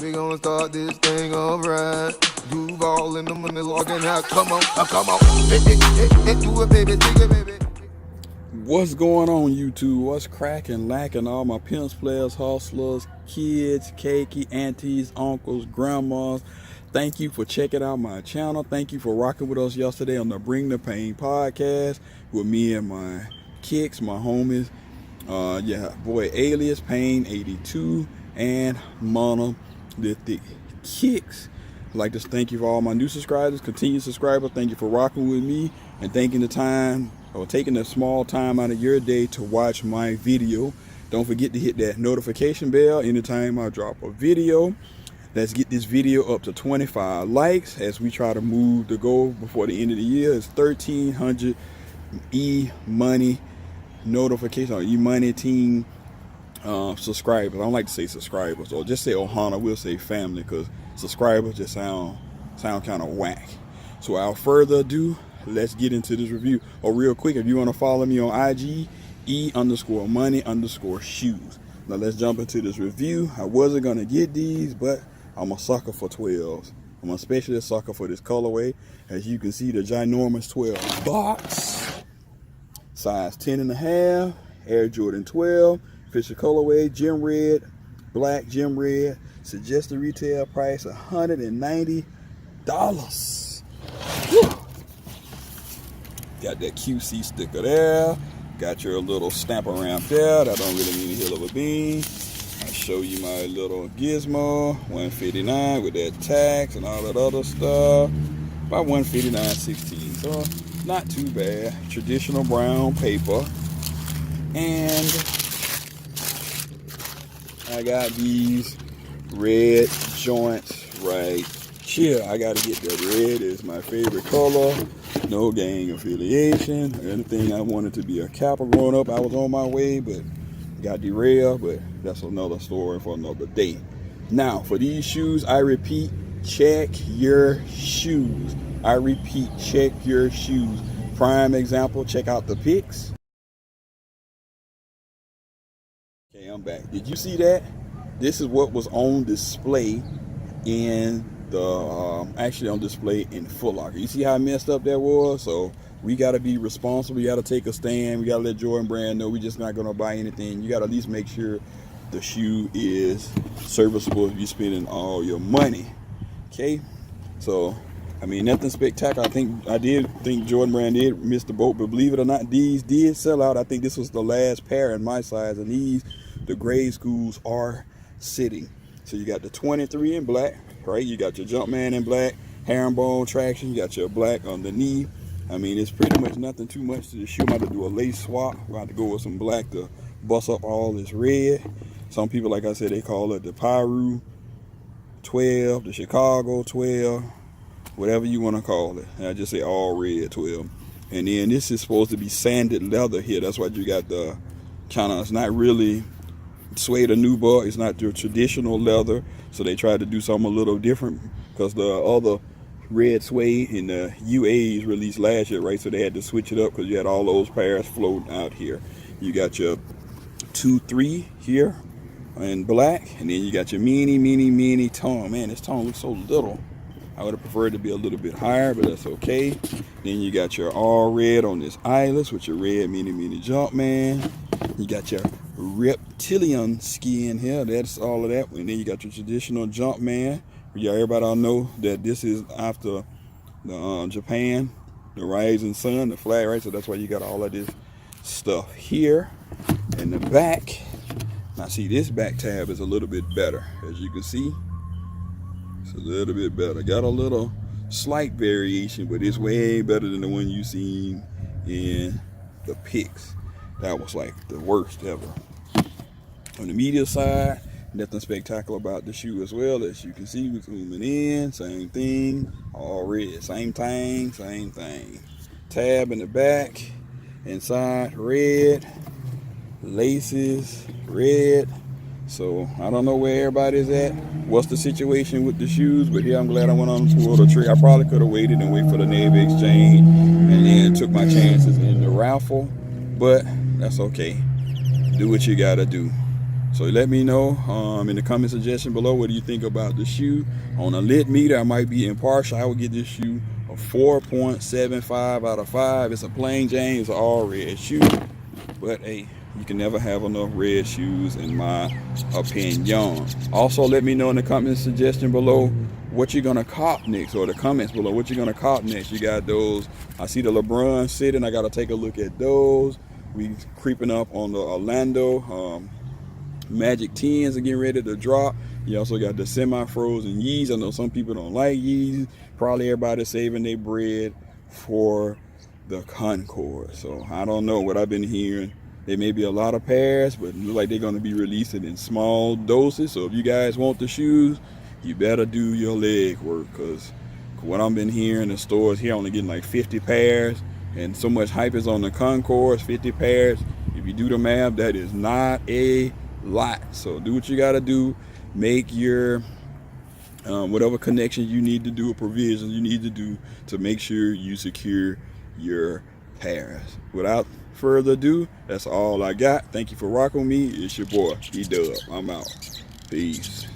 We gonna start this thing alright. Duval in the money logging out. Come on, come on. Do it, baby, dig it, baby. What's going on, YouTube? What's cracking, lacking? All my pimps, players, hustlers, kids, cakey, aunties, uncles, grandmas. Thank you for checking out my channel. Thank you for rocking with us yesterday on the Bring the Pain podcast with me and my kicks, my homies. Boy, Alias, Pain 82, and Mono, the kicks. I'd like to thank you for all my new subscribers, continued subscribers. Thank you for rocking with me and taking a small time out of your day to watch my video. Don't forget to hit that notification bell anytime I drop a video. Let's get this video up to 25 likes as we try to move the goal before the end of the year. It's 1,300 E-Money notification or E-Money team subscribers. I don't like to say subscribers, or just say Hon.Hi. We'll say family, because subscribers just sound kind of whack. So without further ado, let's get into this review. Real quick, if you want to follow me on IG, E_money_shoes. Now let's jump into this review. I wasn't gonna get these, but I'm a sucker for 12s. I'm especially a sucker for this colorway. As you can see, the ginormous 12 box, size 10.5, Air Jordan 12, Fisher colorway, gem red, black gem red. Suggested retail price $190. Woo. Got that QC sticker there. Got your little stamp around there. That don't really mean a hill of a bean. I'll show you my little gizmo, $159 with that tax and all that other stuff. About $159.16. So not too bad. Traditional brown paper. And I got these red joints right here. I gotta get that red. It's my favorite color. No gang affiliation or anything. I wanted to be a Kappa growing up. I was on my way, but got derailed. But that's another story for another day. Now, for these shoes, I repeat, check your shoes. I repeat, check your shoes. Prime example, check out the pics. Okay, I'm back. Did you see that? This is what was on display in actually on display in Foot Locker. You see how messed up that was? So we got to be responsible. We got to take a stand. We got to let Jordan Brand know we're just not going to buy anything. You got to at least make sure the shoe is serviceable if you're spending all your money. Okay, so I mean, nothing spectacular. I did think Jordan Brand did miss the boat, but believe it or not, these did sell out. I think this was the last pair in my size, and the grade schools are sitting. So you got the 23 in black, right? You got your Jumpman in black, herringbone traction. You got your black on the knee. I mean, it's pretty much nothing too much to the shoe. I'm about to do a lace swap. I'm about to go with some black to bust up all this red. Some people, like I said, they call it the Pyru 12, the Chicago 12, whatever you want to call it. And I just say all red 12. And then this is supposed to be sanded leather here. That's why you got the kind of, it's not really suede or nubuck. It's not your traditional leather, so they tried to do something a little different, because the other red suede in the UAs released last year, right? So they had to switch it up because you had all those pairs floating out here. You got your 2-3 here in black, and then you got your mini tongue. Man, this tongue looks so little. I would have preferred to be a little bit higher, but that's okay. Then you got your all red on this eyeless with your red mini jump man. You got your reptilian skin here. That's all of that. And then you got your traditional jump man. Yeah, everybody all know that this is after the Japan, the rising sun, the flag, right? So that's why you got all of this stuff here. In the back, now see, this back tab is a little bit better, as you can see. It's a little bit better. Got a little slight variation, but it's way better than the one you seen in the pics. That was like the worst ever. On the media side, nothing spectacular about the shoe as well. As you can see, we're zooming in, same thing, all red, same thing. Tab in the back, inside red, laces red. So I don't know where everybody's at, what's the situation with the shoes, but here I'm glad I went on to pull the trigger. I probably could have waited and wait for the Navy exchange and then took my chances in the raffle, but that's okay. Do what you gotta do. So let me know in the comment suggestion below, what do you think about the shoe. On a lit meter, I might be impartial. I would give this shoe a 4.75 out of 5. It's a plain Jane, it's an all red shoe, but hey, you can never have enough red shoes in my opinion. Also, let me know in the comment suggestion below what you're gonna cop next, or the comments below what you're gonna cop next. You got those, I see the LeBron sitting, I gotta take a look at those. We creeping up on the Orlando Magic 10s are getting ready to drop. You also got the semi-frozen Yeezys. I know some people don't like Yeezys. Probably everybody's saving their bread for the Concord. So I don't know what I've been hearing. There may be a lot of pairs, but it looks like they're going to be releasing in small doses. So if you guys want the shoes, you better do your leg work, because what I've been hearing, the stores here only getting like 50 pairs, and so much hype is on the Concords, 50 pairs. If you do the math, that is not a lot. So do what you got to do. Make your whatever connections you need to do, or provisions you need to do to make sure you secure your pairs. Without further ado, that's all I got. Thank you for rocking with me. It's your boy E-Dub. I'm out. Peace.